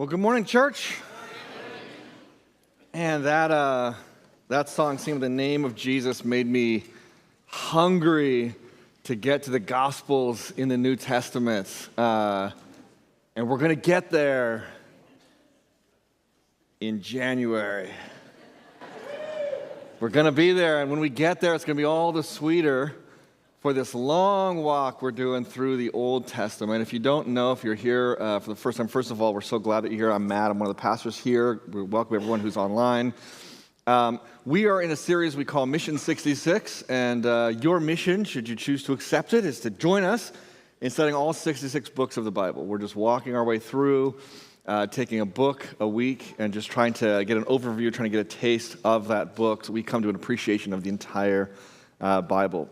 Well, good morning, church. And that song, Singing the Name of Jesus, made me hungry to get to the Gospels in the New Testament. And we're going to get there in January. We're going to be there, and when we get there, it's going to be all the sweeter for this long walk we're doing through the Old Testament. If you don't know, if you're here for the first time, first of all, we're so glad that you're here. I'm Matt. I'm one of the pastors here. We welcome everyone who's online. We are in a series we call Mission 66, and your mission, should you choose to accept it, is to join us in studying all 66 books of the Bible. We're just walking our way through, taking a book a week, and just trying to get an overview, trying to get a taste of that book so we come to an appreciation of the entire Bible.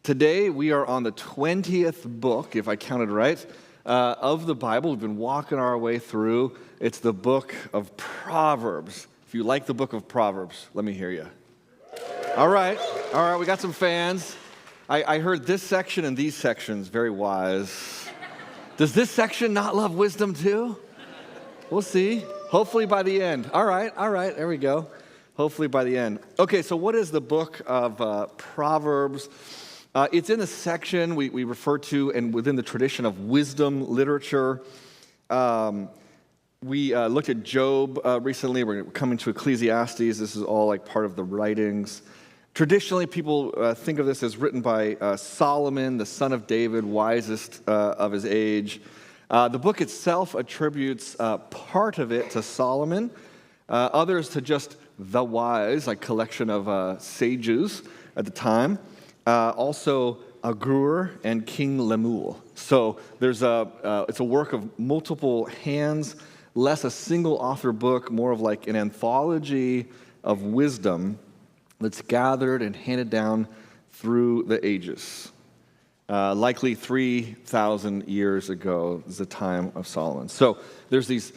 Today, we are on the 20th book, if I counted right, of the Bible. We've been walking our way through. It's the book of Proverbs. If you like the book of Proverbs, let me hear you. All right, we got some fans. I heard this section and these sections, very wise. Does this section not love wisdom too? We'll see. Hopefully by the end. All right, there we go. Hopefully by the end. Okay, so what is the book of Proverbs? It's in a section we refer to, and within the tradition of wisdom literature. We looked at Job recently. We're coming to Ecclesiastes. This is all like part of the writings. Traditionally, people think of this as written by Solomon, the son of David, wisest of his age. The book itself attributes part of it to Solomon, others to just the wise, like collection of sages at the time. Also Agur and King Lemuel. So there's it's a work of multiple hands, less a single author book, more of like an anthology of wisdom that's gathered and handed down through the ages. Likely 3,000 years ago is the time of Solomon. So there's these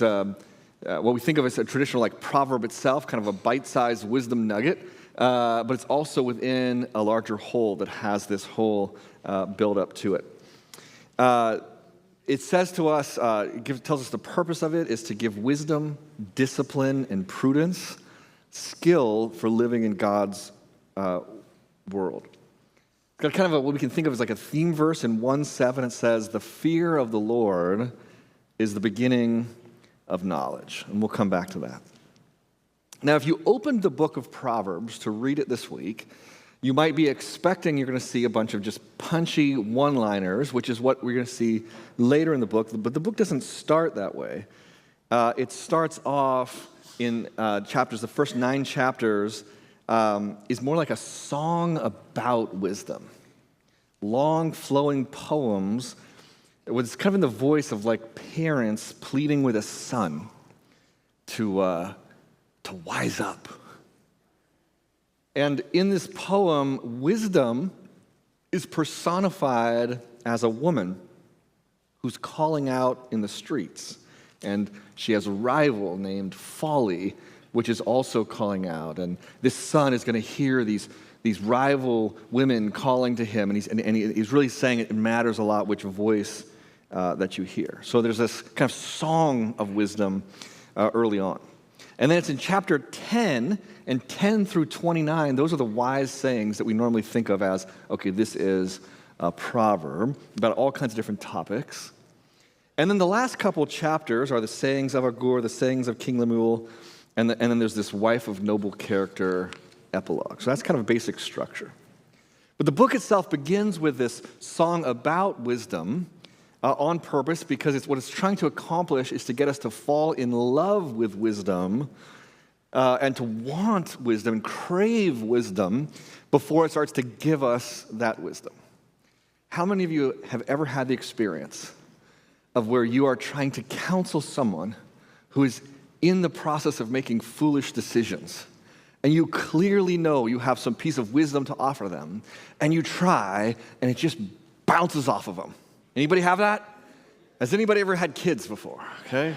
what we think of as a traditional like proverb itself, kind of a bite-sized wisdom nugget. But it's also within a larger whole that has this whole build up to it. It says to us, tells us the purpose of it is to give wisdom, discipline, and prudence, skill for living in God's world. It's got kind of what we can think of as like a theme verse in 1:7. It says, "The fear of the Lord is the beginning of knowledge," and we'll come back to that. Now, if you opened the book of Proverbs to read it this week, you might be expecting you're going to see a bunch of just punchy one-liners, which is what we're going to see later in the book. But the book doesn't start that way. It starts off in chapters, the first 9 chapters, is more like a song about wisdom. Long, flowing poems. It's kind of in the voice of like parents pleading with a son to wise up. And in this poem, wisdom is personified as a woman who's calling out in the streets. And she has a rival named Folly, which is also calling out. And this son is going to hear these rival women calling to him, and he's really saying it matters a lot which voice that you hear. So there's this kind of song of wisdom early on. And then it's in chapter 10, and 10 through 29, those are the wise sayings that we normally think of as, okay, this is a proverb about all kinds of different topics. And then the last couple chapters are the sayings of Agur, the sayings of King Lemuel, and then there's this wife of noble character epilogue. So that's kind of a basic structure. But the book itself begins with this song about wisdom, on purpose, because what it's trying to accomplish is to get us to fall in love with wisdom and to want wisdom and crave wisdom before it starts to give us that wisdom. How many of you have ever had the experience of where you are trying to counsel someone who is in the process of making foolish decisions, and you clearly know you have some piece of wisdom to offer them, and you try, and it just bounces off of them? Anybody have that? Has anybody ever had kids before? Okay.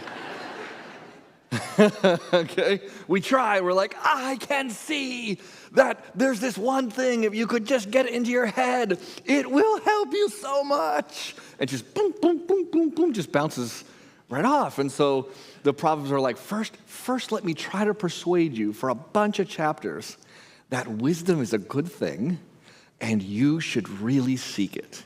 Okay. We try. We're like, I can see that there's this one thing. If you could just get it into your head, it will help you so much. And just boom, boom, boom, boom, boom, just bounces right off. And so the Proverbs are like, first let me try to persuade you for a bunch of chapters that wisdom is a good thing and you should really seek it.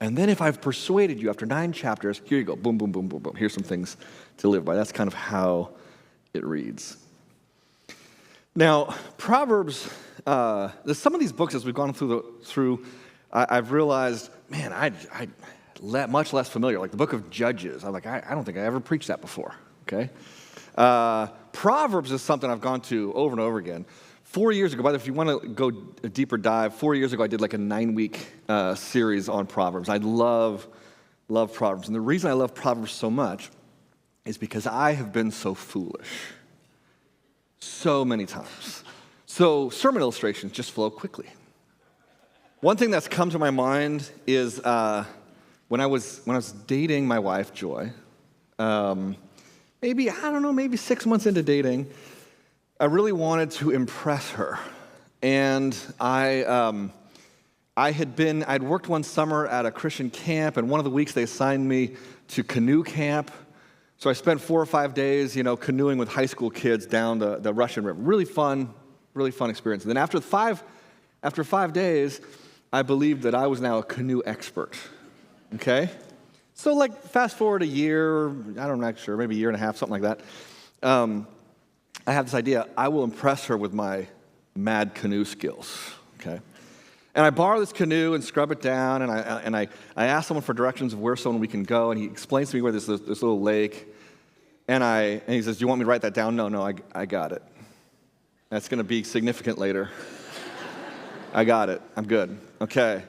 And then if I've persuaded you after 9 chapters, here you go, boom, boom, boom, boom, boom. Here's some things to live by. That's kind of how it reads. Now, Proverbs, some of these books as we've gone through, I've realized, man, much less familiar. Like the book of Judges, I'm like, I don't think I ever preached that before, okay? Proverbs is something I've gone to over and over again. 4 years ago, by the way, if you want to go a deeper dive, 4 years ago I did like a 9-week series on Proverbs. I love Proverbs. And the reason I love Proverbs so much is because I have been so foolish so many times. So sermon illustrations just flow quickly. One thing that's come to my mind is when I was dating my wife, Joy, maybe 6 months into dating, I really wanted to impress her. And I'd worked one summer at a Christian camp, and one of the weeks they assigned me to canoe camp. So I spent 4 or 5 days, canoeing with high school kids down the Russian River. Really fun experience. And then after 5 days, I believed that I was now a canoe expert. Okay? So like fast forward a year, I'm not sure, maybe a year and a half, something like that. I have this idea, I will impress her with my mad canoe skills, okay? And I borrow this canoe and scrub it down, and I ask someone for directions of where we can go, and he explains to me where there's this little lake, and he says, do you want me to write that down? No, I got it. That's going to be significant later. I got it. I'm good. Okay.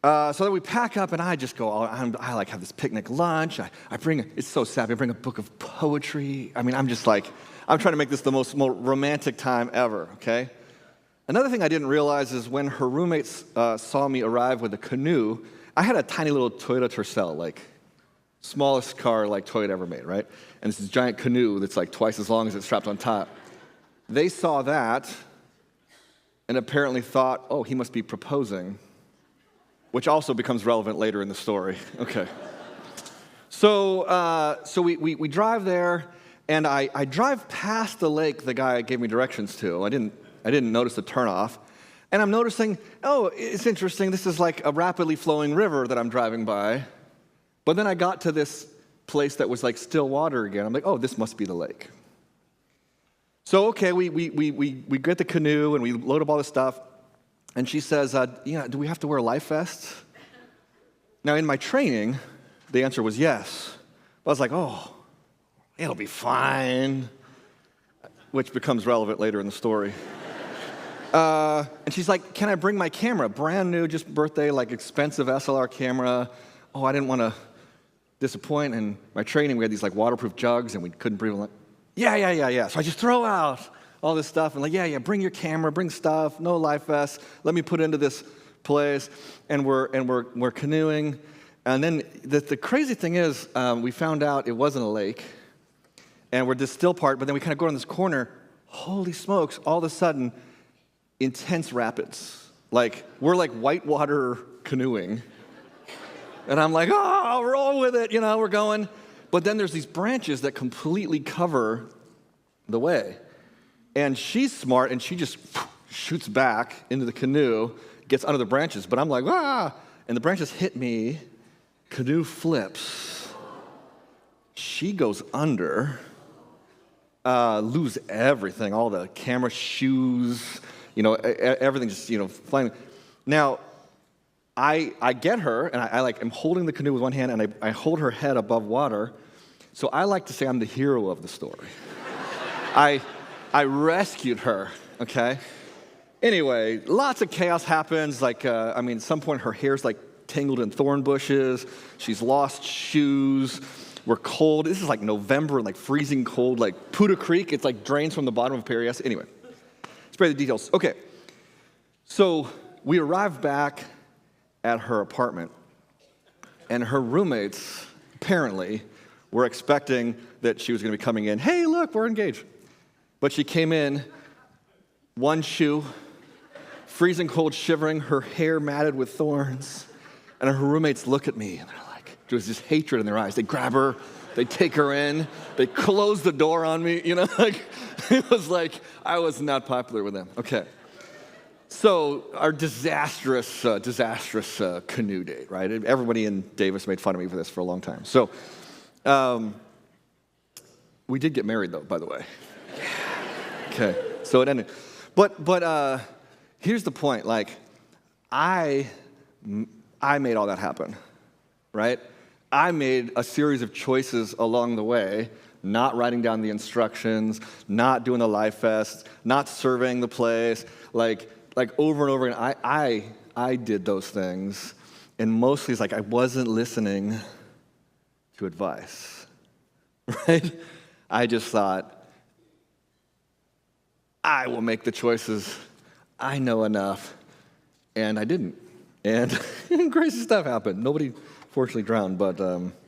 So then we pack up, and I just go, I like have this picnic lunch. It's so sad. I bring a book of poetry. I mean, I'm trying to make this the most romantic time ever, okay? Another thing I didn't realize is when her roommates saw me arrive with a canoe, I had a tiny little Toyota Tercel, like smallest car like Toyota ever made, right? And it's this giant canoe that's like twice as long as it's strapped on top. They saw that and apparently thought, oh, he must be proposing, which also becomes relevant later in the story. Okay. So we drive there, and I drive past the lake the guy gave me directions to. I didn't notice the turnoff. And I'm noticing, oh, it's interesting. This is like a rapidly flowing river that I'm driving by. But then I got to this place that was like still water again. I'm like, oh, this must be the lake. So, okay, we get the canoe, and we load up all the stuff. And she says, do we have to wear life vests? Now, in my training, the answer was yes. But I was like, oh, it'll be fine, which becomes relevant later in the story. And she's like, can I bring my camera? Brand new, just birthday, like expensive SLR camera. Oh, I didn't want to disappoint. And my training, we had these like waterproof jugs, and we couldn't breathe. Like, yeah. So I just throw out all this stuff, and like, yeah, bring your camera, bring stuff, no life vests. Let me put into this place, and we're canoeing. And then the crazy thing is, we found out it wasn't a lake, and we're this still part. But then we kind of go around this corner. Holy smokes! All of a sudden, intense rapids. Like we're like whitewater canoeing, and I'm like, oh, I'll roll with it. We're going. But then there's these branches that completely cover the way. And she's smart, and she just shoots back into the canoe, gets under the branches. But I'm like, ah! And the branches hit me. Canoe flips. She goes under. Lose everything, all the camera, shoes, everything just, flying. Now, I get her, and I'm holding the canoe with one hand, and I hold her head above water. So I like to say I'm the hero of the story. I rescued her, okay? Anyway, lots of chaos happens. At some point her hair's like tangled in thorn bushes. She's lost shoes. We're cold. This is like November, like freezing cold, like Puda Creek. It's like drains from the bottom of Perrias. Anyway, spare the details. Okay, so we arrived back at her apartment, and her roommates apparently were expecting that she was going to be coming in. Hey, look, we're engaged. But she came in, one shoe, freezing cold, shivering, her hair matted with thorns. And her roommates look at me, and they're like, There was just hatred in their eyes. They grab her, they take her in, they close the door on me, like, it was like I was not popular with them. Okay. So our disastrous canoe date, right? Everybody in Davis made fun of me for this for a long time. So we did get married, though, by the way. Okay, so it ended. But here's the point. Like, I made all that happen, right? I made a series of choices along the way, not writing down the instructions, not doing the life fest, not surveying the place, like over and over again. I did those things, and mostly it's like I wasn't listening to advice, right? I just thought, I will make the choices. I know enough, and I didn't. And crazy stuff happened. Nobody, fortunately, drowned, but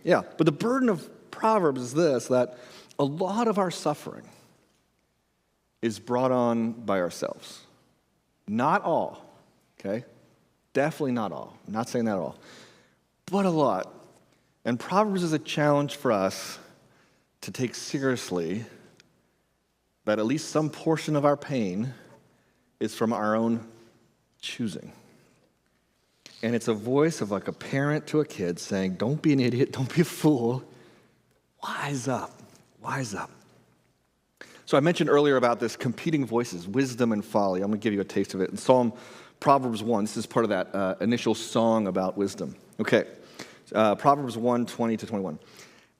yeah. But the burden of Proverbs is this, that a lot of our suffering is brought on by ourselves. Not all, okay? Definitely not all. I'm not saying that at all. But a lot. And Proverbs is a challenge for us to take seriously that at least some portion of our pain is from our own choosing. And it's a voice of like a parent to a kid saying, don't be an idiot, don't be a fool. Wise up, wise up. So I mentioned earlier about this competing voices, wisdom and folly. I'm going to give you a taste of it. In Proverbs 1, this is part of that initial song about wisdom. Okay, Proverbs 1, 20 to 21.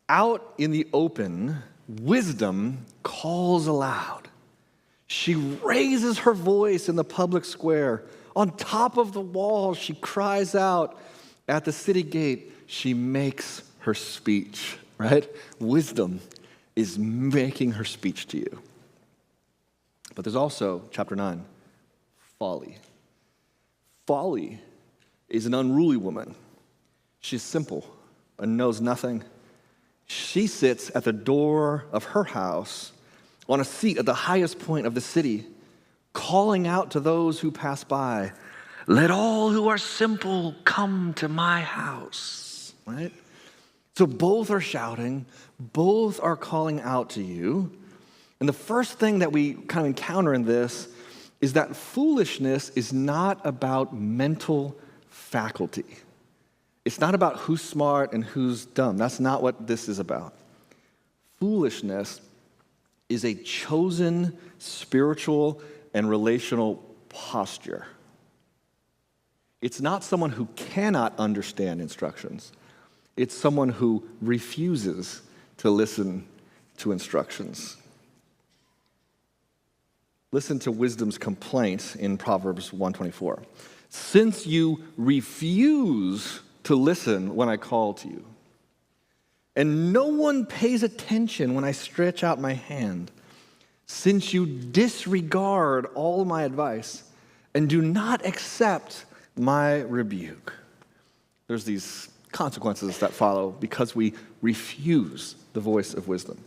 Out in the open, wisdom calls aloud. She raises her voice in the public square. On top of the wall, she cries out. At the city gate, she makes her speech, right? Wisdom is making her speech to you. But there's also, chapter 9, folly. Folly is an unruly woman. She's simple and knows nothing. She sits at the door of her house on a seat at the highest point of the city, calling out to those who pass by, let all who are simple come to my house, right? So both are shouting, both are calling out to you. And the first thing that we kind of encounter in this is that foolishness is not about mental faculty. It's not about who's smart and who's dumb. That's not what this is about. Foolishness is a chosen spiritual and relational posture. It's not someone who cannot understand instructions. It's someone who refuses to listen to instructions. Listen to wisdom's complaint in Proverbs 1:24. Since you refuse to listen when I call to you, and no one pays attention when I stretch out my hand, since you disregard all my advice and do not accept my rebuke. There's these consequences that follow because we refuse the voice of wisdom.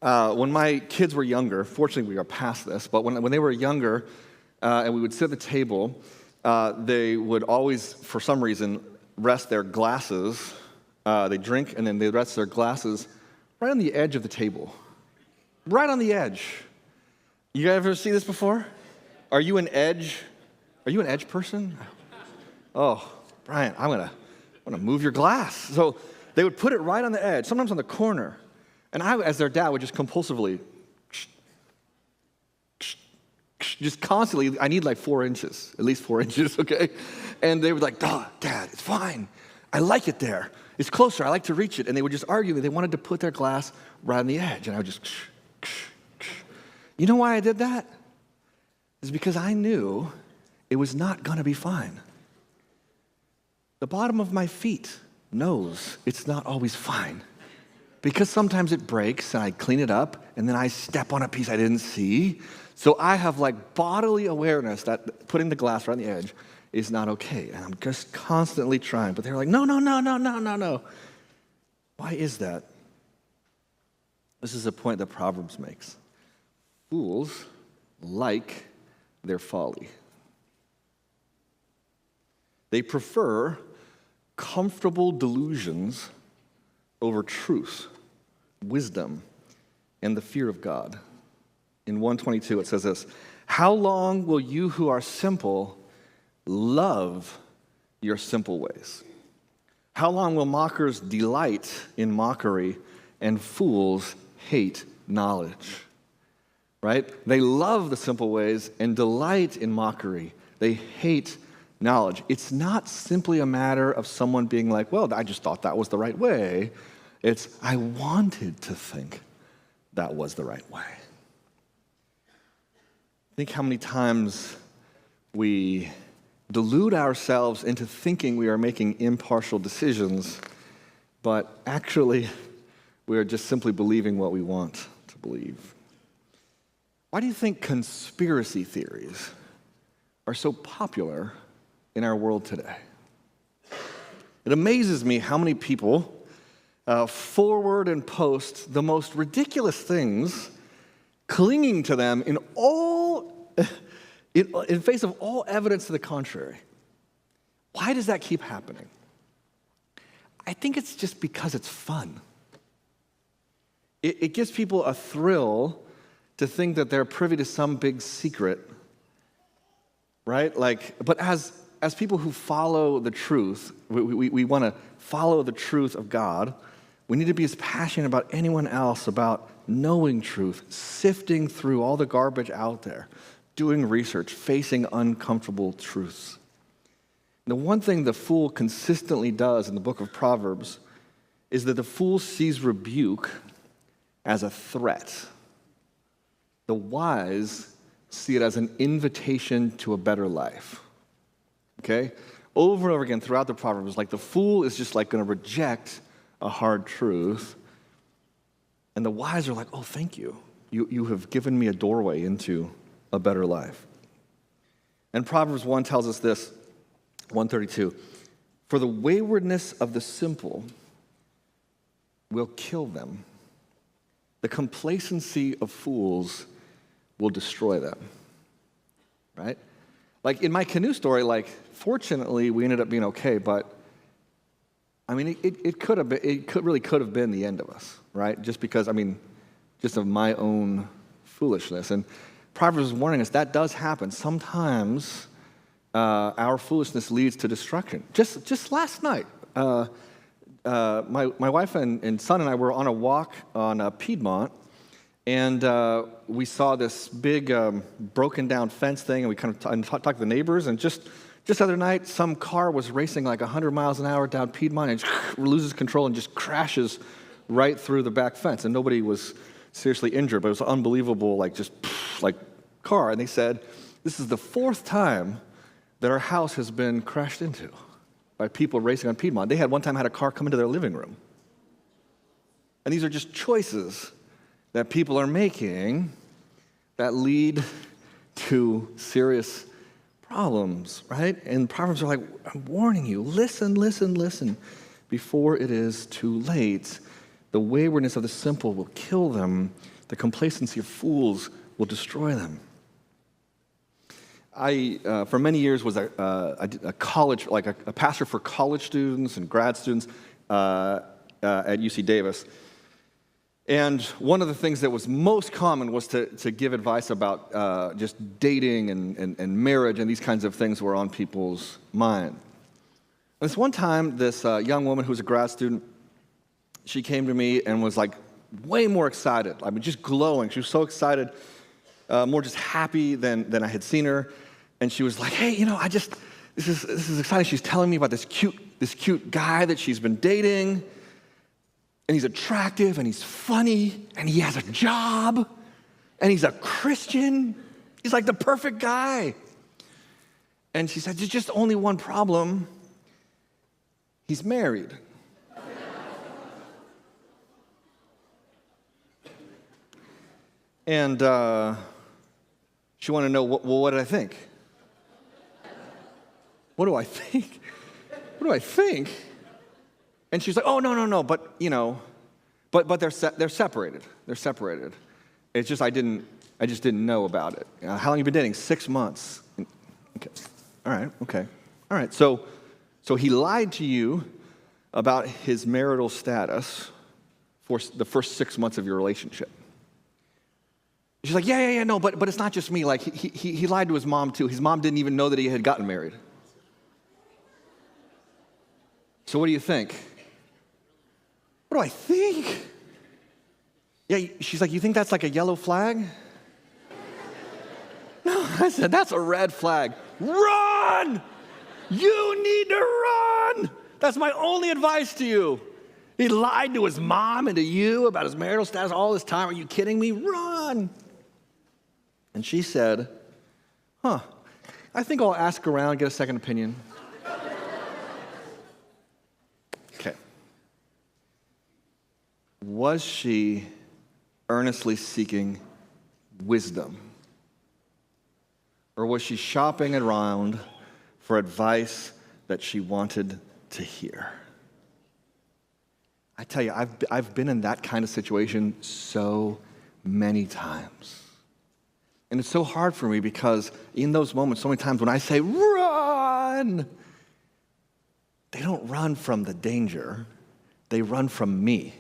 When my kids were younger, fortunately we are past this, but when they were younger and we would sit at the table, they would always, for some reason, rest their glasses. They drink and then they rest their glasses right on the edge of the table. Right on the edge. You guys ever see this before? Are you an edge person? Oh, Brian, I'm gonna move your glass. So they would put it right on the edge, sometimes on the corner. And I, as their dad, would just compulsively, just constantly, I need like 4 inches, at least 4 inches, okay? And they would like, oh, Dad, it's fine. I like it there. It's closer, I like to reach it. And they would just argue that they wanted to put their glass right on the edge. And I would just, You know why I did that? It's because I knew it was not gonna be fine. The bottom of my feet knows it's not always fine. Because sometimes it breaks and I clean it up and then I step on a piece I didn't see. So I have like bodily awareness that putting the glass right on the edge is not okay. And I'm just constantly trying. But they're like, no. Why is that? This is a point that Proverbs makes. Fools like their folly. They prefer comfortable delusions over truth, wisdom, and the fear of God. In 122, it says this, "How long will you who are simple love your simple ways? How long will mockers delight in mockery and fools hate knowledge?" Right? They love the simple ways and delight in mockery. They hate knowledge. It's not simply a matter of someone being like, well, I just thought that was the right way. It's, I wanted to think that was the right way. Think how many times we delude ourselves into thinking we are making impartial decisions, but actually we are just simply believing what we want to believe. Why do you think conspiracy theories are so popular in our world today? It amazes me how many people forward and post the most ridiculous things, clinging to them in face of all evidence to the contrary. Why does that keep happening? I think it's just because it's fun. It gives people a thrill to think that they're privy to some big secret, right? But as people who follow the truth, we want to follow the truth of God. We need to be as passionate about anyone else about knowing truth, sifting through all the garbage out there, doing research, facing uncomfortable truths. The one thing the fool consistently does in the book of Proverbs is that the fool sees rebuke as a threat. The wise see it as an invitation to a better life. Okay? Over and over again throughout the Proverbs, the fool is just going to reject a hard truth. And the wise are like, oh, thank you. You have given me a doorway into a better life. And Proverbs 1 tells us this, 132, "For the waywardness of the simple will kill them. The complacency of fools will destroy them." Right? In my canoe story, fortunately, we ended up being okay, but I mean, it really could have been the end of us, right? Just because, just of my own foolishness. And Proverbs is warning us that does happen. Sometimes our foolishness leads to destruction. Just last night, my wife and son and I were on a walk on Piedmont, and we saw this big broken down fence thing, and we kind of talked to the neighbors, and just the other night, some car was racing 100 miles an hour down Piedmont and loses control and just crashes right through the back fence, and nobody was seriously injured, but it was an unbelievable, car. And they said, this is the 4th time that our house has been crashed into by people racing on Piedmont. They had one time had a car come into their living room. And these are just choices that people are making that lead to serious problems, right? And Proverbs are I'm warning you, listen before it is too late. The waywardness of the simple will kill them. The complacency of fools will destroy them. I, for many years, was a college, a pastor for college students and grad students at UC Davis. And one of the things that was most common was to give advice about just dating and marriage, and these kinds of things were on people's mind. And this one time, this young woman who was a grad student, she came to me and was way more excited. Just glowing. She was so excited, more just happy than I had seen her. And she was like, hey, this is exciting. She's telling me about this cute guy that she's been dating. And he's attractive, and he's funny, and he has a job, and he's a Christian. He's the perfect guy. And she said, there's just only one problem. He's married. And she wanted to know, what did I think? What do I think? What do I think? And she's like, oh, no, but, but they're separated. They're separated. It's just I just didn't know about it. How long have you been dating? 6 months. Okay. All right, okay. All right, so So he lied to you about his marital status for the first 6 months of your relationship. She's like, yeah, no, but it's not just me. Like, he lied to his mom, too. His mom didn't even know that he had gotten married. So what do you think? What do I think? Yeah, she's like, you think that's like a yellow flag? No, I said, that's a red flag. Run! You need to run! That's my only advice to you. He lied to his mom and to you about his marital status all this time. Are you kidding me? Run! And she said, I think I'll ask around, get a second opinion. Okay. Was she earnestly seeking wisdom? Or was she shopping around for advice that she wanted to hear? I tell you, I've been in that kind of situation so many times. And it's so hard for me because in those moments, so many times when I say, run, they don't run from the danger. They run from me.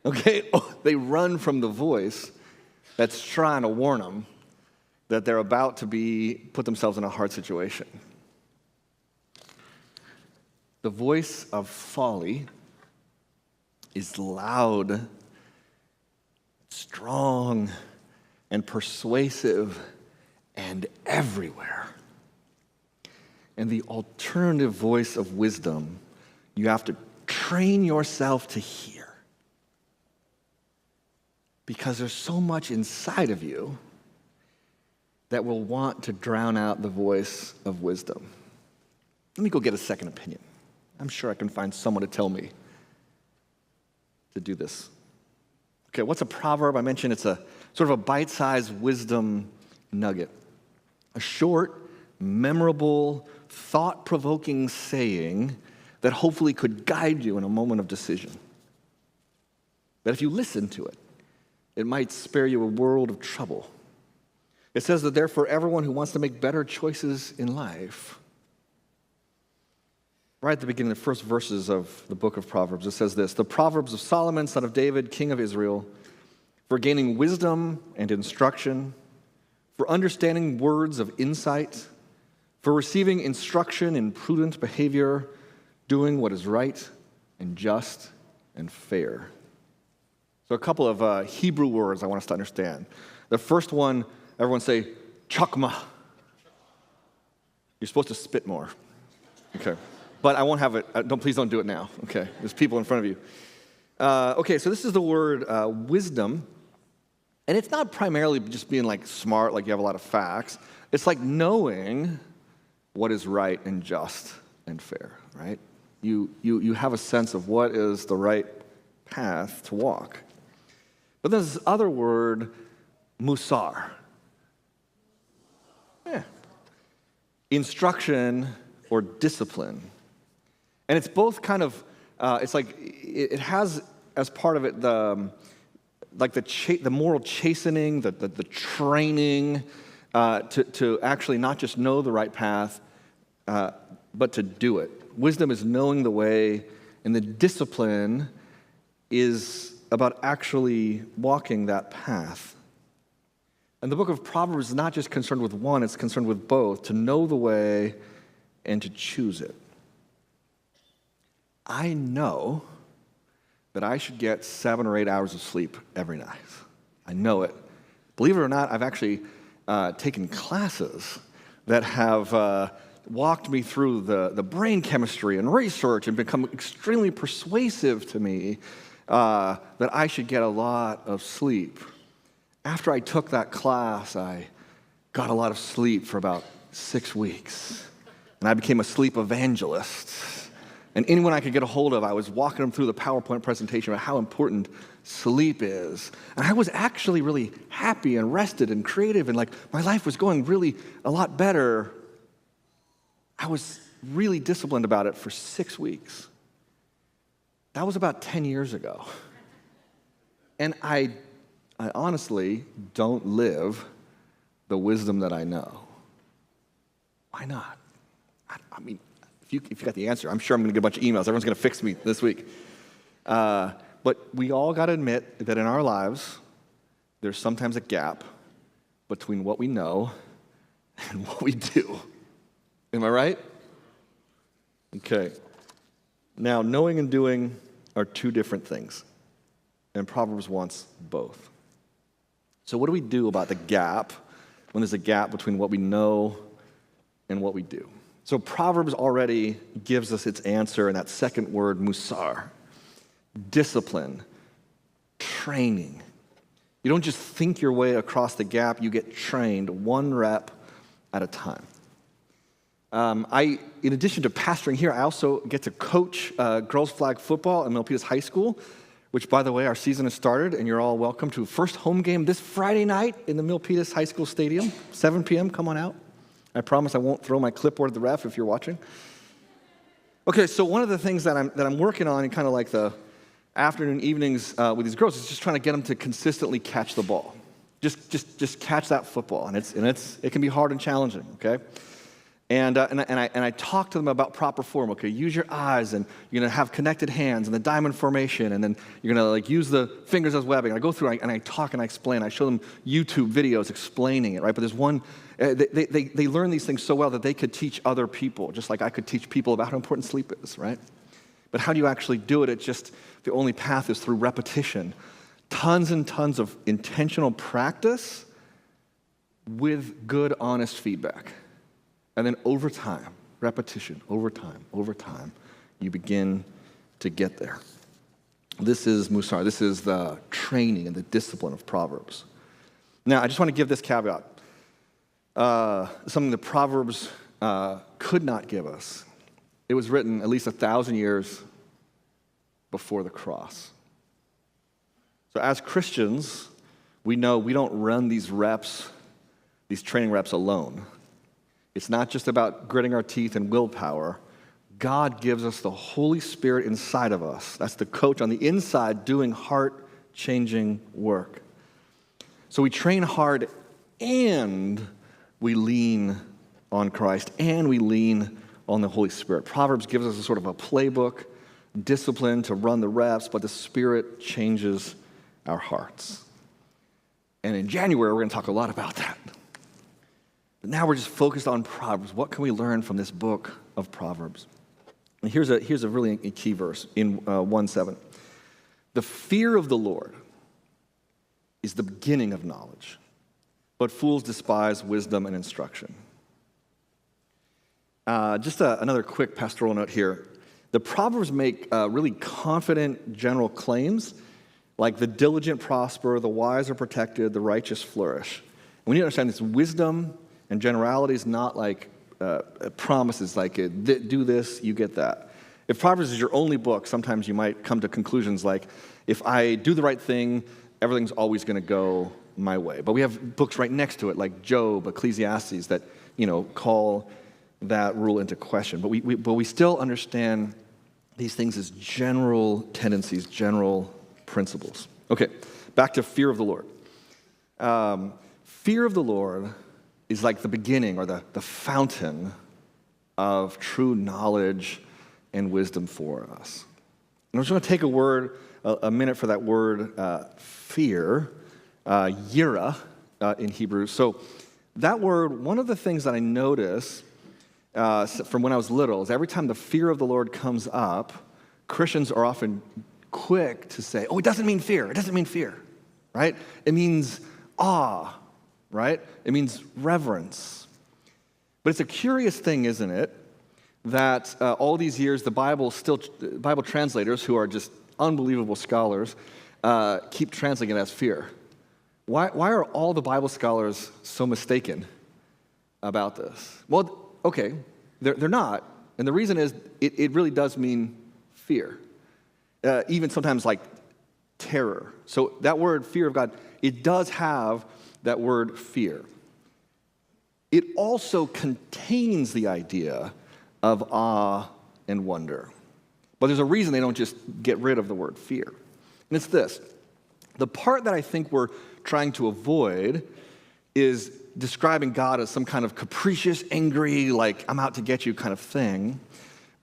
Okay? They run from the voice that's trying to warn them that they're about to put themselves in a hard situation. The voice of folly is loud, strong, and persuasive, and everywhere. And the alternative voice of wisdom, you have to train yourself to hear. Because there's so much inside of you that will want to drown out the voice of wisdom. Let me go get a second opinion. I'm sure I can find someone to tell me to do this. Okay, what's a proverb? I mentioned it's a sort of a bite-sized wisdom nugget. A short, memorable, thought-provoking saying that hopefully could guide you in a moment of decision. That if you listen to it, it might spare you a world of trouble. It says that therefore everyone who wants to make better choices in life, right at the beginning, the first verses of the book of Proverbs, it says this: the Proverbs of Solomon, son of David, king of Israel, for gaining wisdom and instruction, for understanding words of insight, for receiving instruction in prudent behavior, doing what is right and just and fair. So a couple of Hebrew words I want us to understand. The first one, everyone say, chakma. You're supposed to spit more. Okay. But I won't have it. Please don't do it now. Okay. There's people in front of you. Okay, so this is the word wisdom. And it's not primarily just being like smart, like you have a lot of facts. It's like knowing what is right and just and fair, right? You have a sense of what is the right path to walk. But there's this other word, musar. Instruction or discipline. And it's both kind of, it's like, it has as part of it the moral chastening, the training to actually not just know the right path, but to do it. Wisdom is knowing the way, and the discipline is about actually walking that path. And the book of Proverbs is not just concerned with one, it's concerned with both, to know the way and to choose it. I know that I should get 7 or 8 hours of sleep every night. I know it. Believe it or not, I've actually taken classes that have walked me through the brain chemistry and research and become extremely persuasive to me that I should get a lot of sleep. After I took that class, I got a lot of sleep for about 6 weeks, and I became a sleep evangelist. And anyone I could get a hold of, I was walking them through the PowerPoint presentation about how important sleep is. And I was actually really happy and rested and creative, and like my life was going really a lot better. I was really disciplined about it for 6 weeks. That was about 10 years ago. And I honestly don't live the wisdom that I know. Why not? I mean, If you got the answer, I'm sure I'm going to get a bunch of emails. Everyone's going to fix me this week. But we all got to admit that in our lives, there's sometimes a gap between what we know and what we do. Am I right? Okay. Now, knowing and doing are two different things, and Proverbs wants both. So what do we do about the gap when there's a gap between what we know and what we do? So Proverbs already gives us its answer in that second word, musar. Discipline, training. You don't just think your way across the gap, you get trained one rep at a time. In addition to pastoring here, I also get to coach girls flag football at Milpitas High School, which, by the way, our season has started, and you're all welcome to a first home game this Friday night in the Milpitas High School Stadium, 7 p.m. Come on out. I promise I won't throw my clipboard at the ref if you're watching. Okay, so one of the things that I'm working on in kind of like the afternoon, evenings with these girls is just trying to get them to consistently catch the ball. Just catch that football, and it can be hard and challenging, okay? And I talk to them about proper form. Okay, use your eyes, and you're gonna have connected hands and the diamond formation, and then you're gonna like use the fingers as webbing. And I go through and I talk and I explain. I show them YouTube videos explaining it, right? But there's one. They learn these things so well that they could teach other people, just like I could teach people about how important sleep is, right? But how do you actually do it? The only path is through repetition. Tons and tons of intentional practice with good, honest feedback. And then over time, repetition, over time, you begin to get there. This is musar. This is the training and the discipline of Proverbs. Now, I just want to give this caveat. Something the Proverbs could not give us. It was written at least 1,000 years before the cross. So as Christians, we know we don't run these training reps alone. It's not just about gritting our teeth and willpower. God gives us the Holy Spirit inside of us. That's the coach on the inside doing heart-changing work. So we train hard and we lean on Christ and we lean on the Holy Spirit. Proverbs gives us a sort of a playbook, discipline to run the reps, but the Spirit changes our hearts. And in January, we're going to talk a lot about that. But now we're just focused on Proverbs. What can we learn from this book of Proverbs? And here's a really key verse in 1:7. The fear of the Lord is the beginning of knowledge, but fools despise wisdom and instruction. Another quick pastoral note here. The Proverbs make really confident general claims, like the diligent prosper, the wise are protected, the righteous flourish. And we need to understand this wisdom and generality is not like promises, like do this, you get that. If Proverbs is your only book, sometimes you might come to conclusions like, if I do the right thing, everything's always going to go my way. But we have books right next to it, like Job, Ecclesiastes, that call that rule into question. But we still understand these things as general tendencies, general principles. Okay, back to fear of the Lord. Fear of the Lord is like the beginning or the fountain of true knowledge and wisdom for us. And I'm just going to take a minute for that word fear, yira in Hebrew. So that word, one of the things that I notice from when I was little is every time the fear of the Lord comes up, Christians are often quick to say, oh, it doesn't mean fear. It doesn't mean fear, right? It means awe, right? It means reverence. But it's a curious thing, isn't it, that all these years the Bible translators, who are just unbelievable scholars, keep translating it as fear. Why are all the Bible scholars so mistaken about this? Well, okay, they're not. And the reason is it really does mean fear. Even sometimes like terror. So that word, fear of God, it does have that word fear. It also contains the idea of awe and wonder. But there's a reason they don't just get rid of the word fear. And it's this. The part that I think we're trying to avoid is describing God as some kind of capricious, angry, like, I'm out to get you kind of thing.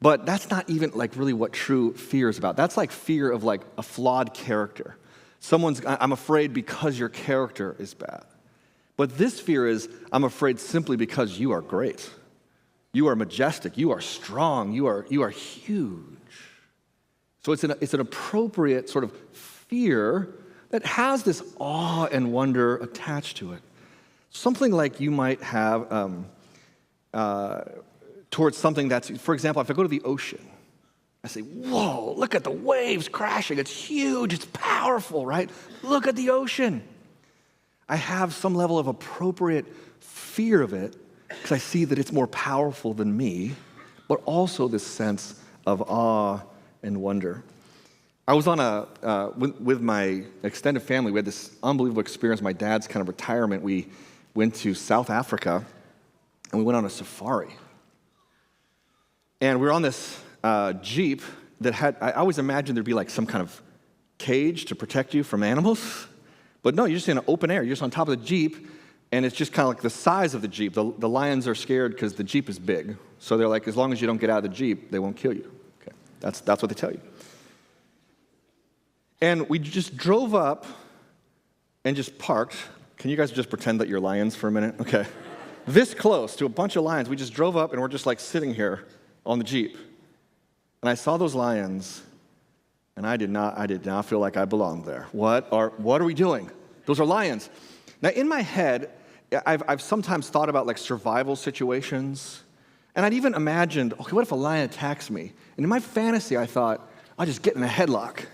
But that's not even like really what true fear is about. That's like fear of like a flawed character. I'm afraid because your character is bad. But this fear is, I'm afraid simply because you are great. You are majestic. You are strong. You are huge. So it's an appropriate sort of fear that has this awe and wonder attached to it. Something like you might have towards something that's, for example, if I go to the ocean, I say, whoa, look at the waves crashing. It's huge. It's powerful, right? Look at the ocean. I have some level of appropriate fear of it because I see that it's more powerful than me, but also this sense of awe and wonder. I was on with my extended family. We had this unbelievable experience. My dad's kind of retirement. We went to South Africa, and we went on a safari. And we were on this Jeep that had, I always imagined there'd be like some kind of cage to protect you from animals. But no, you're just in an open air. You're just on top of the Jeep, and it's just kind of like the size of the Jeep. The lions are scared because the Jeep is big. So they're like, as long as you don't get out of the Jeep, they won't kill you. Okay, that's what they tell you. And we just drove up and just parked. Can you guys just pretend that you're lions for a minute? Okay. This close to a bunch of lions. We just drove up, and we're just like sitting here on the Jeep. And I saw those lions, and I did not feel like I belonged there. What are we doing? Those are lions. Now, in my head, I've sometimes thought about like survival situations, and I'd even imagined, okay, what if a lion attacks me? And in my fantasy, I thought, I'll just get in a headlock,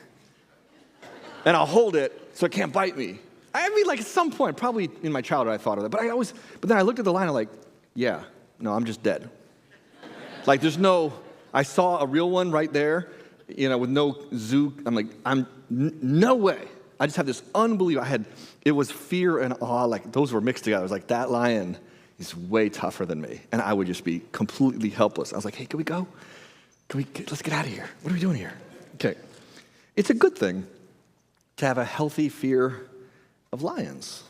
and I'll hold it so it can't bite me. I mean, like at some point, probably in my childhood, I thought of that. But then I looked at the lion, I'm like, yeah, no, I'm just dead. Like I saw a real one right there, with no zoo. I'm like, no way. I just have this unbelievable, it was fear and awe, like those were mixed together. I was like, that lion is way tougher than me. And I would just be completely helpless. I was like, hey, can we go? Let's get out of here. What are we doing here? Okay. It's a good thing to have a healthy fear of lions.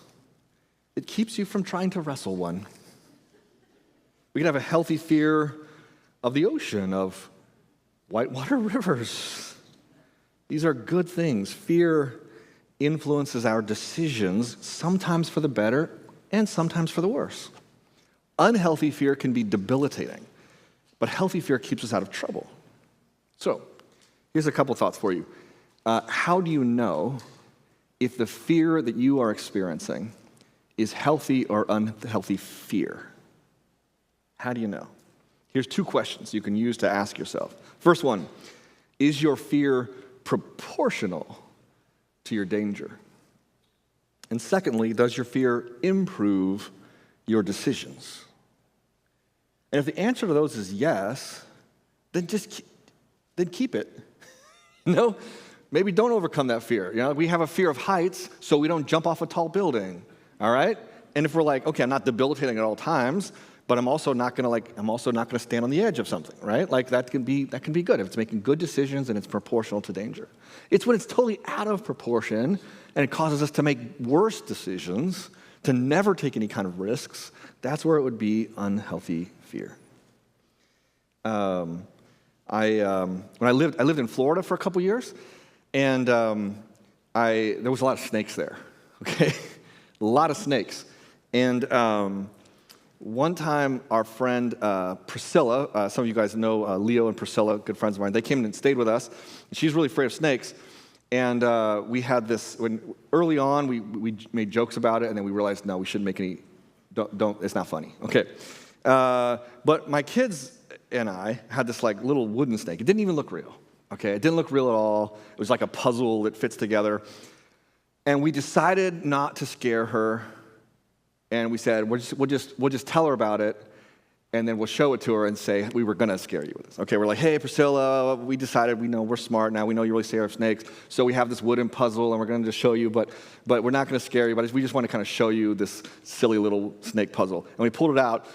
It keeps you from trying to wrestle one. We can have a healthy fear of the ocean, of whitewater rivers. These are good things. Fear influences our decisions, sometimes for the better and sometimes for the worse. Unhealthy fear can be debilitating, but healthy fear keeps us out of trouble. So, here's a couple thoughts for you. How do you know if the fear that you are experiencing is healthy or unhealthy fear? How do you know? Here's 2 questions you can use to ask yourself. First one, is your fear proportional to your danger? And secondly, does your fear improve your decisions? And if the answer to those is yes, then keep it. Maybe don't overcome that fear. We have a fear of heights, so we don't jump off a tall building. All right? And if we're like, okay, I'm not debilitating at all times, but I'm also not going to stand on the edge of something, right? Like that can be good if it's making good decisions and it's proportional to danger. It's when it's totally out of proportion and it causes us to make worse decisions, to never take any kind of risks. That's where it would be unhealthy fear. When I lived in Florida for a couple years, and there was a lot of snakes there. Okay, a lot of snakes, and one time, our friend Priscilla, some of you guys know Leo and Priscilla, good friends of mine, they came and stayed with us. She's really afraid of snakes. And we had this, early on, we made jokes about it, and then we realized, no, we shouldn't make any, don't, it's not funny. Okay. But my kids and I had this like little wooden snake. It didn't even look real. Okay, it didn't look real at all. It was like a puzzle that fits together. And we decided not to scare her. And we said, we'll just tell her about it, and then we'll show it to her and say, we were going to scare you with this. Okay, we're like, hey, Priscilla, we decided, we know we're smart now. We know you're really scared of snakes. So we have this wooden puzzle, and we're going to just show you, but we're not going to scare you. But we just want to kind of show you this silly little snake puzzle. And we pulled it out.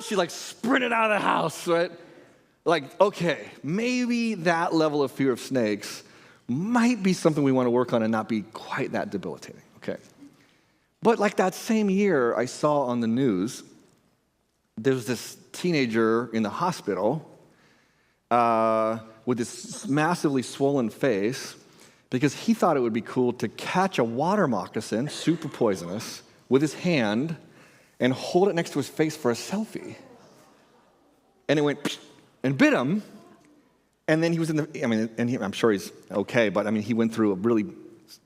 She like sprinted out of the house, right? Like, okay, maybe that level of fear of snakes might be something we want to work on and not be quite that debilitating. Okay. But like that same year, I saw on the news, there was this teenager in the hospital, with this massively swollen face because he thought it would be cool to catch a water moccasin, super poisonous, with his hand and hold it next to his face for a selfie. And it went and bit him. And then he was I'm sure he's okay, but he went through a really,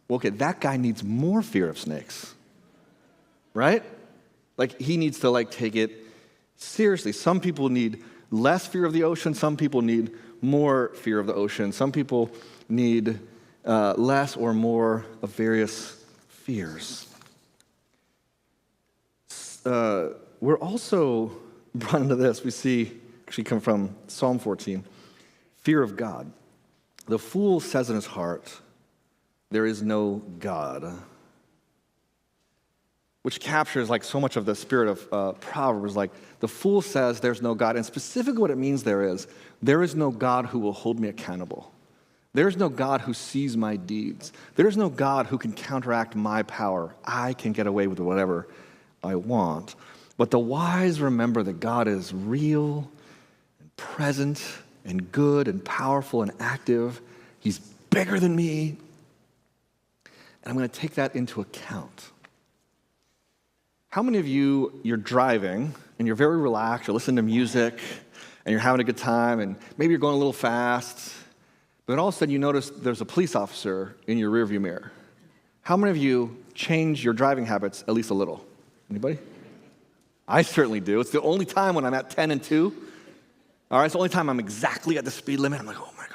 okay, that guy needs more fear of snakes, right? Like, he needs to, take it seriously. Some people need less fear of the ocean. Some people need more fear of the ocean. Some people need less or more of various fears. We're also brought into this. We see, actually come from Psalm 14, fear of God. The fool says in his heart, there is no God, which captures so much of the spirit of Proverbs. The fool says there's no God, and specifically what it means there is no God who will hold me accountable. There is no God who sees my deeds. There is no God who can counteract my power. I can get away with whatever I want. But the wise remember that God is real and present and good and powerful and active. He's bigger than me. And I'm going to take that into account. How many of you're driving and you're very relaxed, you're listening to music and you're having a good time and maybe you're going a little fast, but all of a sudden you notice there's a police officer in your rearview mirror? How many of you change your driving habits at least a little? Anybody? I certainly do. It's the only time when I'm at 10 and 2. All right, it's the only time I'm exactly at the speed limit. I'm like, oh my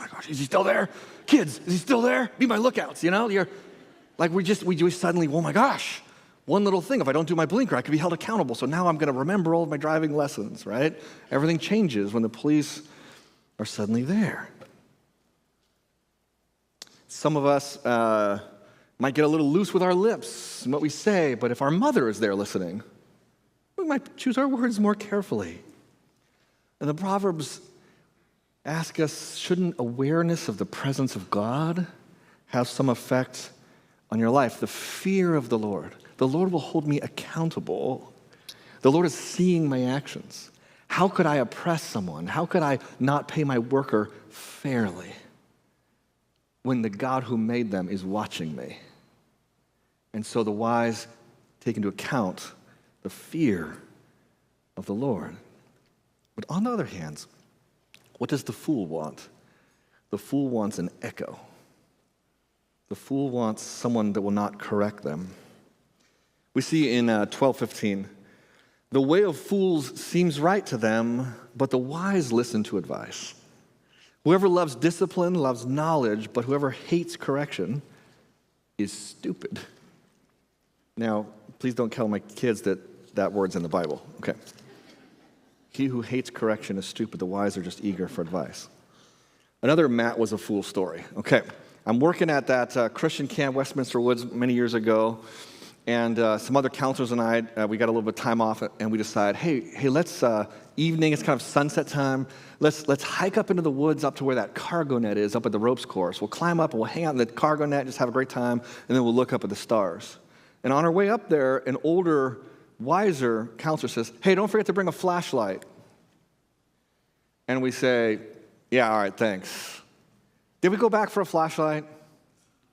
gosh, is he still there? Kids, is he still there? Be my lookouts, You're like, we just suddenly, oh my gosh, one little thing, if I don't do my blinker, I could be held accountable. So now I'm going to remember all of my driving lessons, right? Everything changes when the police are suddenly there. Some of us might get a little loose with our lips and what we say, but if our mother is there listening, we might choose our words more carefully. And the Proverbs ask us, shouldn't awareness of the presence of God have some effect on your life? The fear of the Lord. The Lord will hold me accountable. The Lord is seeing my actions. How could I oppress someone? How could I not pay my worker fairly when the God who made them is watching me? And so the wise take into account the fear of the Lord. But on the other hand, what does the fool want? The fool wants an echo. The fool wants someone that will not correct them. We see in 12:15, the way of fools seems right to them, but the wise listen to advice. Whoever loves discipline loves knowledge, but whoever hates correction is stupid. Now, please don't tell my kids that word's in the Bible. Okay. He who hates correction is stupid. The wise are just eager for advice. Another Matt was a fool story. Okay. I'm working at that Christian camp, Westminster Woods, many years ago, and some other counselors and I, we got a little bit of time off, and we decided, hey, let's, evening, it's kind of sunset time, let's hike up into the woods up to where that cargo net is, up at the ropes course. We'll climb up and we'll hang out in the cargo net, just have a great time, and then we'll look up at the stars. And on our way up there, an older, wiser counselor says, hey, don't forget to bring a flashlight. And we say, yeah, all right, thanks. Did we go back for a flashlight?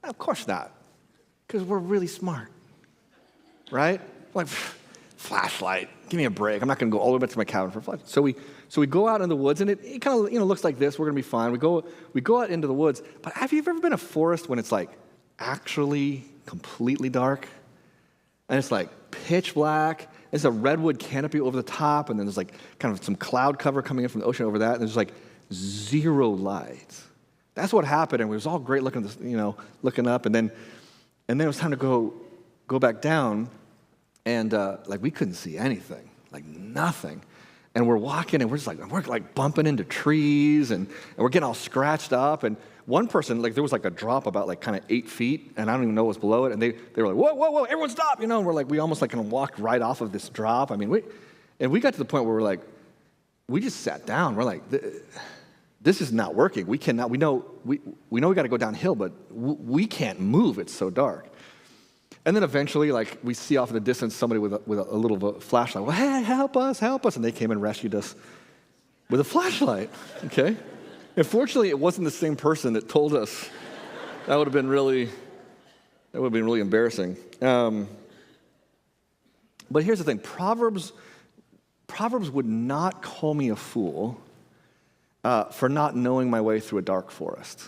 Of course not, because we're really smart, right? Like, flashlight, give me a break. I'm not going to go all the way back to my cabin for a flashlight. So we go out in the woods, and it kind of looks like this. We're going to be fine. We go out into the woods. But have you ever been in a forest when it's actually completely dark? And it's pitch black. There's a redwood canopy over the top, and then there's kind of some cloud cover coming in from the ocean over that, and there's zero light. That's what happened, and it was all great looking, looking up, and then it was time to go back down, and we couldn't see anything, nothing. And we're walking, and we're bumping into trees, and we're getting all scratched up. And one person, there was a drop about kind of 8 feet, and I don't even know what was below it. And they were like, whoa, everyone stop, And we're we almost kind of walked right off of this drop. I mean, we got to the point where we're we just sat down. We're this is not working. We cannot. We know we got to go downhill, but we can't move. It's so dark. And then eventually, we see off in the distance somebody with a little flashlight. Well, hey, help us. And they came and rescued us. with a flashlight, okay? And fortunately, it wasn't the same person that told us. That would have been really embarrassing. But here's the thing, Proverbs would not call me a fool for not knowing my way through a dark forest.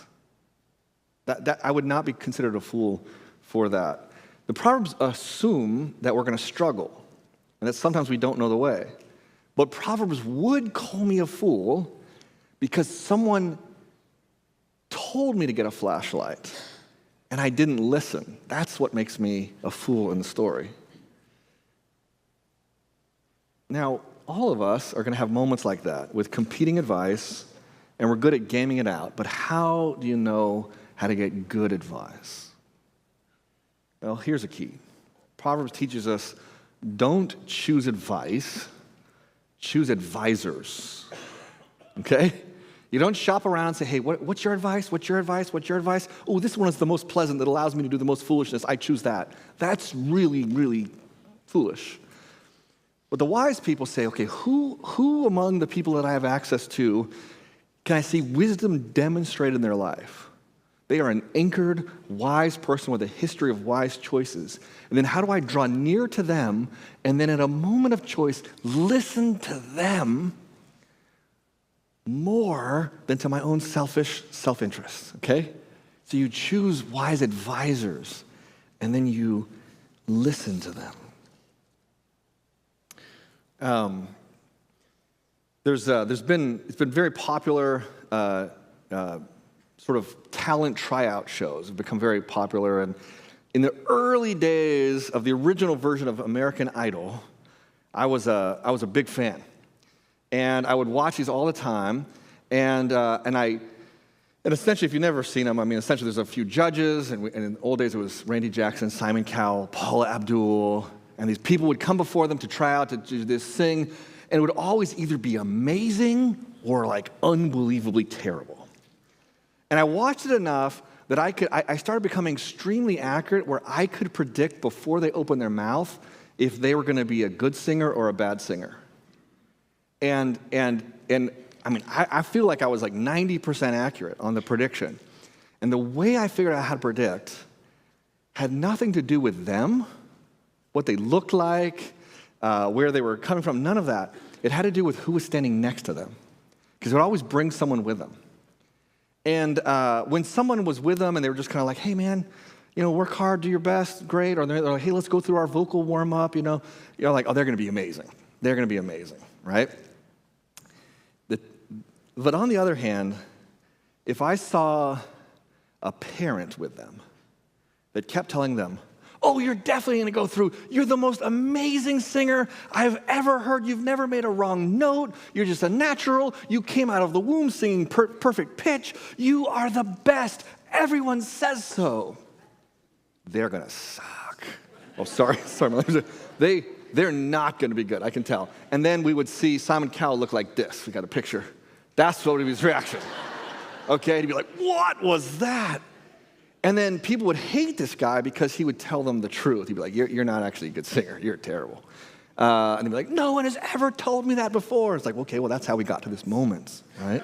That I would not be considered a fool for that. The Proverbs assume that we're going to struggle, and that sometimes we don't know the way. But Proverbs would call me a fool because someone told me to get a flashlight, and I didn't listen. That's what makes me a fool in the story. Now, all of us are going to have moments like that with competing advice, and we're good at gaming it out. But how do you know how to get good advice? Well, here's a key. Proverbs teaches us, don't choose advice, choose advisors. Okay? You don't shop around and say, hey, what's your advice? What's your advice? What's your advice? Oh, this one is the most pleasant that allows me to do the most foolishness. I choose that. That's really, really foolish. But the wise people say, okay, who among the people that I have access to can I see wisdom demonstrated in their life? They are an anchored, wise person with a history of wise choices. And then how do I draw near to them and then at a moment of choice, listen to them more than to my own selfish self-interest, okay? So you choose wise advisors and then you listen to them. It's been very popular, sort of talent tryout shows have become very popular. And in the early days of the original version of American Idol, I was a big fan. And I would watch these all the time. And essentially, if you've never seen them, essentially there's a few judges. And in the old days, it was Randy Jackson, Simon Cowell, Paula Abdul. And these people would come before them to try out to do this thing. And it would always either be amazing or like unbelievably terrible. And I watched it enough that I started becoming extremely accurate where I could predict before they opened their mouth if they were going to be a good singer or a bad singer. And I feel like I was like 90% accurate on the prediction. And the way I figured out how to predict had nothing to do with them, what they looked like, where they were coming from, none of that. It had to do with who was standing next to them. Because it would always bring someone with them. And when someone was with them and they were just kind of like, hey, man, work hard, do your best, great. Or they're like, hey, let's go through our vocal warm-up, you're like, oh, they're going to be amazing. They're going to be amazing, right? But on the other hand, if I saw a parent with them that kept telling them, oh, you're definitely going to go through. You're the most amazing singer I've ever heard. You've never made a wrong note. You're just a natural. You came out of the womb singing perfect pitch. You are the best. Everyone says so. They're going to suck. Oh, sorry. They're not going to be good, I can tell. And then we would see Simon Cowell look like this. We got a picture. That's what would be his reaction. Okay, he'd be like, what was that? And then people would hate this guy because he would tell them the truth. He'd be like, you're not actually a good singer. You're terrible. And they'd be like, no one has ever told me that before. It's like, okay, well, that's how we got to this moment, right?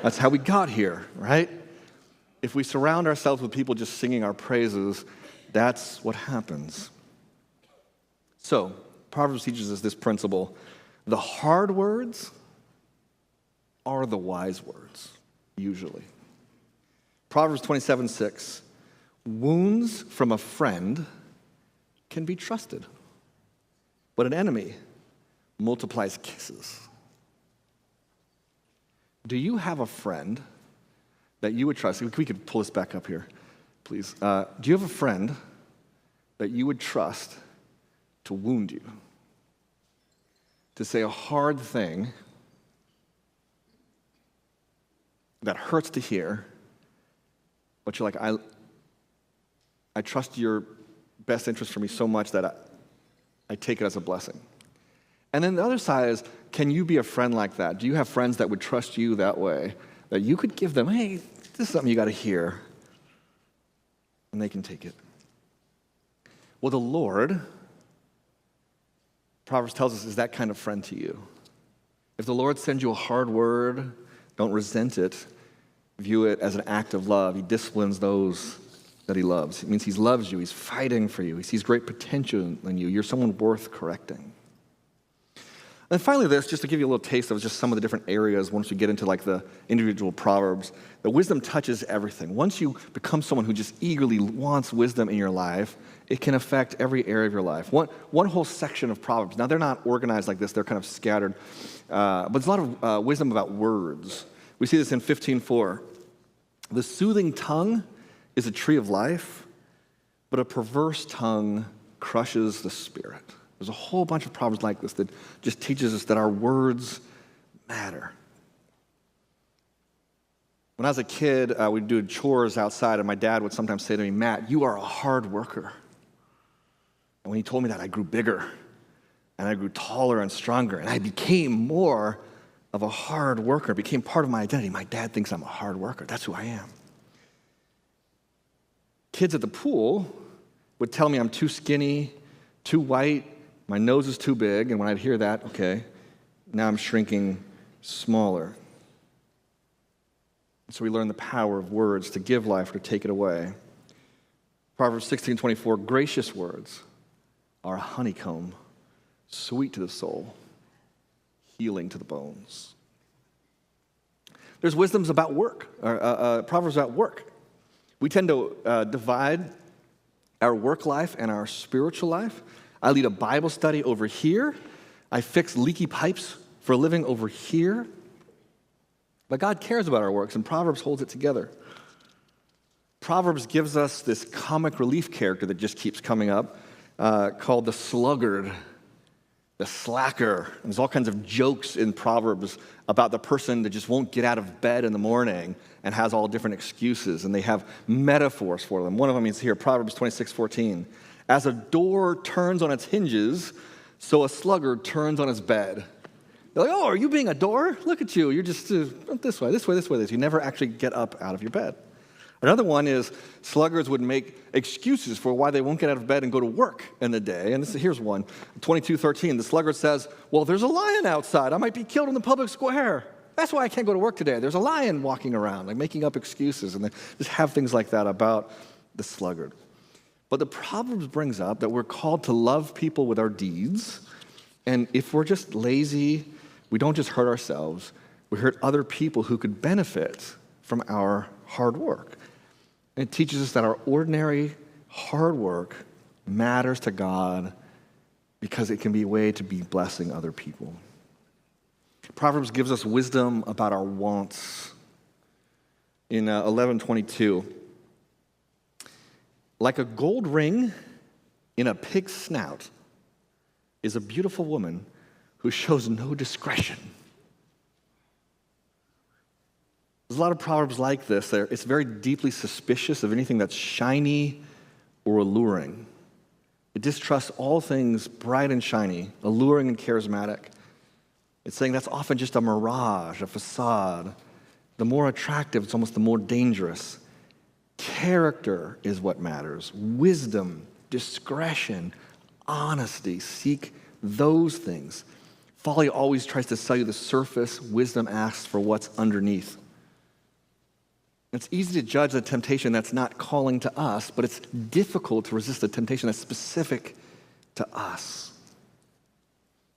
That's how we got here, right? If we surround ourselves with people just singing our praises, that's what happens. So, Proverbs teaches us this principle. The hard words are the wise words, usually. Proverbs 27:6, wounds from a friend can be trusted, but an enemy multiplies kisses. Do you have a friend that you would trust? We could pull this back up here, please. Do you have a friend that you would trust to wound you? To say a hard thing that hurts to hear, but you're like, I trust your best interest for me so much that I take it as a blessing. And then the other side is, can you be a friend like that? Do you have friends that would trust you that way? That you could give them, hey, this is something you got to hear. And they can take it. Well, the Lord, Proverbs tells us, is that kind of friend to you. If the Lord sends you a hard word, don't resent it. View it as an act of love. He disciplines those that he loves. It means he loves you. He's fighting for you. He sees great potential in you. You're someone worth correcting. And finally this, just to give you a little taste of just some of the different areas once we get into like the individual Proverbs, the wisdom touches everything. Once you become someone who just eagerly wants wisdom in your life, it can affect every area of your life. One whole section of Proverbs. Now, they're not organized like this. They're kind of scattered. But there's a lot of wisdom about words. We see this in 15:4. The soothing tongue is a tree of life, but a perverse tongue crushes the spirit. There's a whole bunch of Proverbs like this that just teaches us that our words matter. When I was a kid, we'd do chores outside, and my dad would sometimes say to me, "Matt, you are a hard worker." And when he told me that, I grew bigger, and I grew taller and stronger, and I became more of a hard worker. It became part of my identity. My dad thinks I'm a hard worker. That's who I am. Kids at the pool would tell me I'm too skinny, too white, my nose is too big, and when I'd hear that, okay, now I'm shrinking smaller. So we learn the power of words to give life or to take it away. Proverbs 16:24, gracious words are a honeycomb, sweet to the soul, healing to the bones. There's wisdoms about work, Proverbs about work. We tend to divide our work life and our spiritual life. I lead a Bible study over here. I fix leaky pipes for a living over here. But God cares about our works, and Proverbs holds it together. Proverbs gives us this comic relief character that just keeps coming up, called the sluggard, the slacker. And there's all kinds of jokes in Proverbs about the person that just won't get out of bed in the morning and has all different excuses, and they have metaphors for them. One of them is here, Proverbs 26:14. As a door turns on its hinges, so a sluggard turns on his bed. They're like, "Oh, are you being a door? Look at you. You're just this way, this way, this way, this." You never actually get up out of your bed. Another one is sluggards would make excuses for why they won't get out of bed and go to work in the day. And here's one, 22:13. The sluggard says, "Well, there's a lion outside. I might be killed in the public square. That's why I can't go to work today. There's a lion walking around," like making up excuses. And they just have things like that about the sluggard. But the Proverbs brings up that we're called to love people with our deeds. And if we're just lazy, we don't just hurt ourselves, we hurt other people who could benefit from our hard work. And it teaches us that our ordinary hard work matters to God because it can be a way to be blessing other people. Proverbs gives us wisdom about our wants. In 11:22, like a gold ring in a pig's snout is a beautiful woman who shows no discretion. There's a lot of Proverbs like this. It's very deeply suspicious of anything that's shiny or alluring. It distrusts all things bright and shiny, alluring and charismatic. It's saying that's often just a mirage, a facade. The more attractive, it's almost the more dangerous. Character is what matters. Wisdom, discretion, honesty. Seek those things. Folly always tries to sell you the surface. Wisdom asks for what's underneath. It's easy to judge a temptation that's not calling to us, but it's difficult to resist a temptation that's specific to us.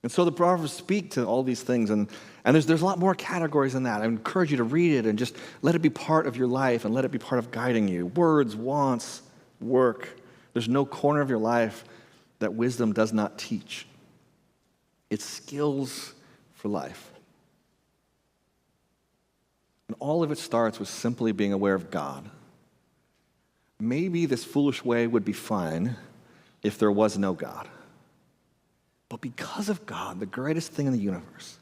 And so the Proverbs speak to all these things, and there's a lot more categories than that. I encourage you to read it and just let it be part of your life and let it be part of guiding you. Words, wants, work. There's no corner of your life that wisdom does not teach. It's skills for life. And all of it starts with simply being aware of God. Maybe this foolish way would be fine if there was no God. But because of God, the greatest thing in the universe,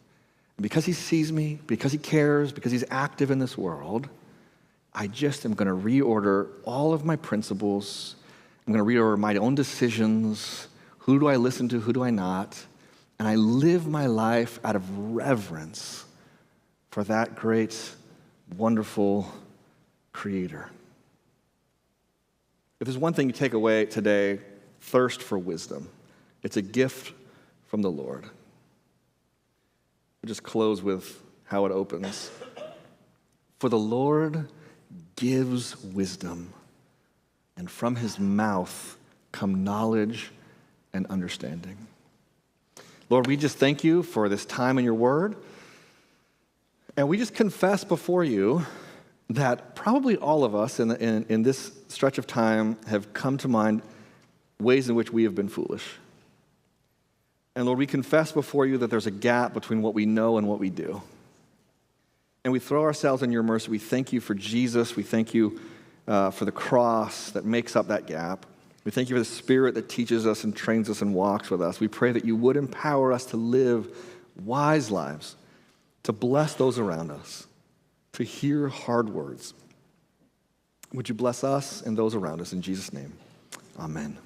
and because he sees me, because he cares, because he's active in this world, I just am going to reorder all of my principles. I'm going to reorder my own decisions. Who do I listen to? Who do I not? And I live my life out of reverence for that great, wonderful Creator. If there's one thing you take away today, thirst for wisdom. It's a gift from the Lord. We'll just close with how it opens. For the Lord gives wisdom, and from his mouth come knowledge and understanding. Lord, we just thank you for this time in your word. And we just confess before you that probably all of us in this stretch of time have come to mind ways in which we have been foolish. And Lord, we confess before you that there's a gap between what we know and what we do. And we throw ourselves in your mercy. We thank you for Jesus. We thank you for the cross that makes up that gap. We thank you for the Spirit that teaches us and trains us and walks with us. We pray that you would empower us to live wise lives, to bless those around us, to hear hard words. Would you bless us and those around us in Jesus' name? Amen.